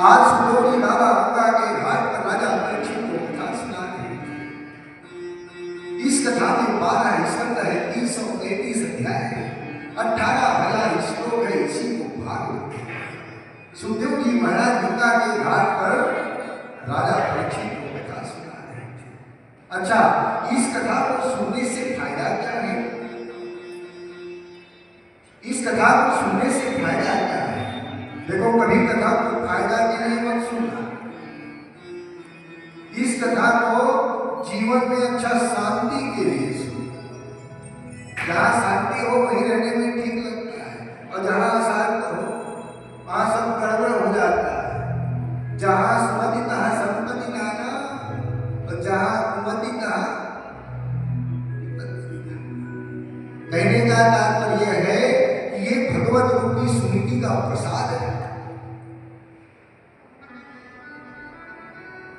आज सुलोनी बाबा गंगा के घाट पर राजा परीक्षित को कथा सुना रहे थे। इस कथा में 12 स्कंद है, 333 अध्याय है, 18,000 श्लोक है। इसी को भागवत। सुखदेव जी महाराज गंगा के घाट पर राजा परीक्षित को कथा सुना रहे थे। अच्छा, इस कथा को सुनने से फायदा क्या है? इस कथा को सुनने से फायदा क्या है? देखो, कभी कथा को फायदा के लिए मत सुनना। इस कथा को जीवन में अच्छा शांति के लिए सुनो। जहां शांति हो वहीं रहने में ठीक लगता है, और जहां अशांत हो वहां सब गड़बड़ हो जाता है। जहां सुमति तहां संपत्ति नाना, और जहां कुमति तहां कहने का तात्पर्य है कि ये भगवत रूपी सुनीति का प्रसाद है।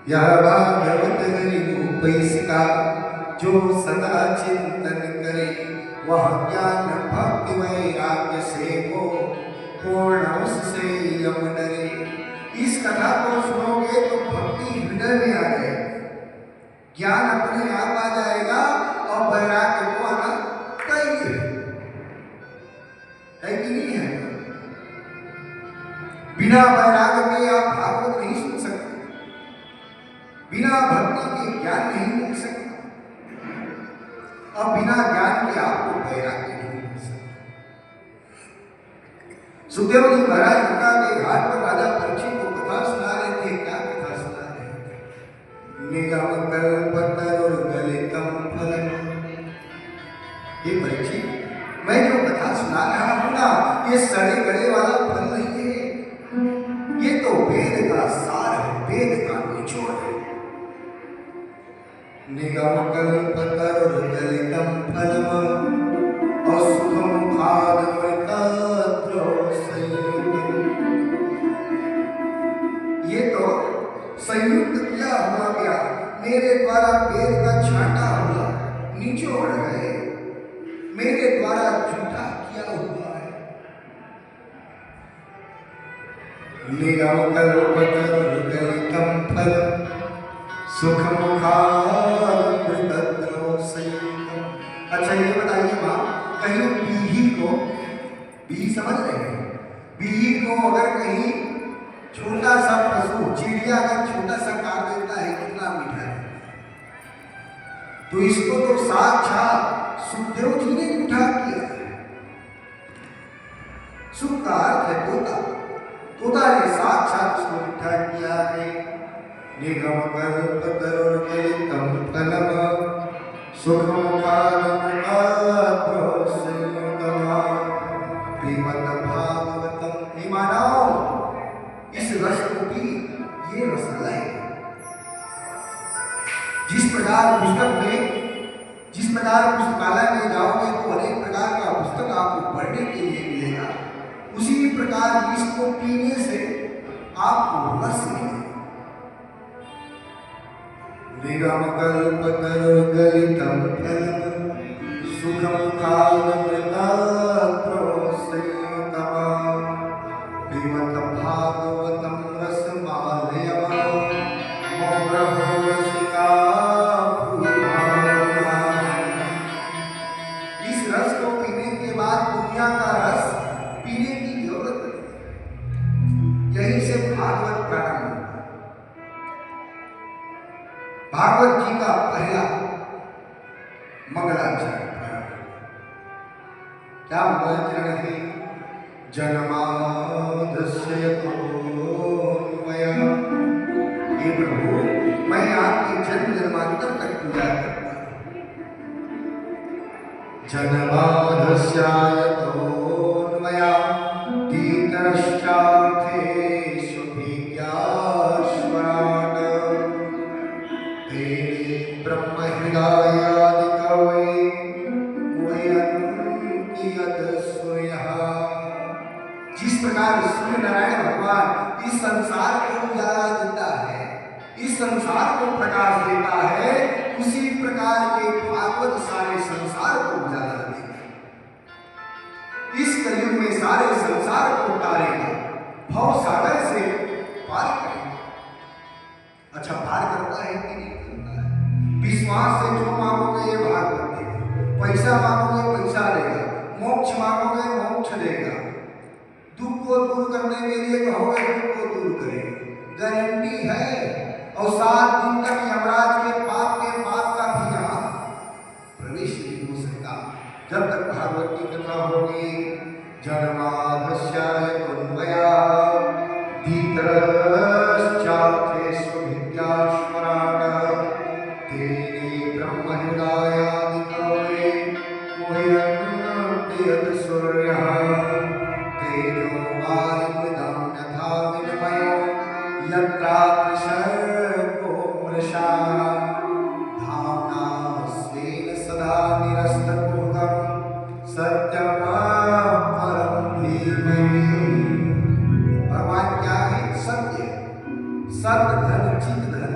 यह भागवत रूपैसिका जो सदा चिंतन करे, वह ज्ञान भक्ति वैराग्य से हो, पूर्ण उससे यम डरे। इस कथा को सुनोगे तो भक्ति हृदय में आ जाएगी, ज्ञान अपने आप आ जाएगा, और वैराग्य को आना तय है कि नहीं है? बिना वैराग्य के आप भागवत नहीं सुन सकते, बिना भक्ति के ज्ञान नहीं मिल सकता, और बिना ज्ञान के आपको वैराग्य नहीं मिल सकता। सुखदेव जी महाराज गंगा के घाट पर राजा परीक्षित को कथा सुना रहे थे। क्या कथा सुना रहे थे? निगम कल्पतरुर्गलितम फलम। ये परीक्षित, मैं जो कथा सुना रहा हूं ना, ये सड़े गले वाला फल नहीं है, ये तो वेद का सार है, वेद का निचोड़ है। निगम कल्पतरुर्गलितम फलम असुखमुखादमृतद्रवसंयुतम्। ये तो संयुक्त किया हुआ गया, मेरे द्वारा वेद का छांटा हुआ निचोड़ है, मेरे द्वारा झूठा किया हुआ है। निगम कल्पतरुर्गलितम फलम सुखमुखादमृतद्रवसंयुतम्। अच्छा, ये बताइए माँ, कहीं बीही को, बीही समझ रहे हैं? बीही को अगर कहीं छोटा सा पशु, चिड़िया अगर छोटा सा काट देता है, कितना मीठा है। तो इसको तो साक्षात सुखदेव जी ने मीठा किया। सुख का अर्थ है तोता, तोता ने साक्षात उसको मीठा किया है। निगम कल्पतरुर्गलितम फलम सुखमुखादमृतद्रवसंयुतम् श्रीमद् भागवतम। हे मानव, इस रस को भी, ये रसलय है। जिस प्रकार पुस्तकालय में जाओगे तो अनेक प्रकार का पुस्तक आपको पढ़ने के लिए मिलेगा, उसी प्रकार इसको पीने से आपको रस मिलेगा। निगम कल्पतरुर्गलितम फलम सुखमुखादमृतद्रवसंयुतम् श्रीमद् भागवतम रसमालयम् मौरहो रसिका। इस रस को पीने के बाद दुनिया का रस पीने की जरूरत नहीं। यहीं से भागवत प्रारंभ होता है। भागवत जी का पहला मंगलाचरण प्रारंभ। क्या मंगलाचरण है? जन्माद्यस्य यतोऽन्वयः। हे प्रभु, मैं आपकी जन्म जन्मांतर तक पूजा करता हूं। जन्माद्यस्य यतोऽन्वयः तीतरश्चार्थेषु विज्ञास्वराट् तेने ब्रह्महृदायादिकवै मुह्यन्ति यतसूर्यः। जिस प्रकार सूर्य नारायण भगवान इस संसार को उजाला देता है, इस संसार को प्रकाश देता है, उसी प्रकार के भागवत सारे संसार को उजाला देगा। इस कलयुग में सारे संसार को उतारेगा, भव सागर से पार रुद्रश्चार्थे सुविद्याश्वराः तेने ब्रह्महृदायादिकवे मुह्यन्ति यत् सूर्यः तेजो वारिमृदं यथा विनिमयो यत्रापि सर्वो मृषा धाम्ना स्वेन सदा निरस्तकुहकं सत्यं परं धीमहि। भगवान क्या है? सत्य। सत्य धन चित धन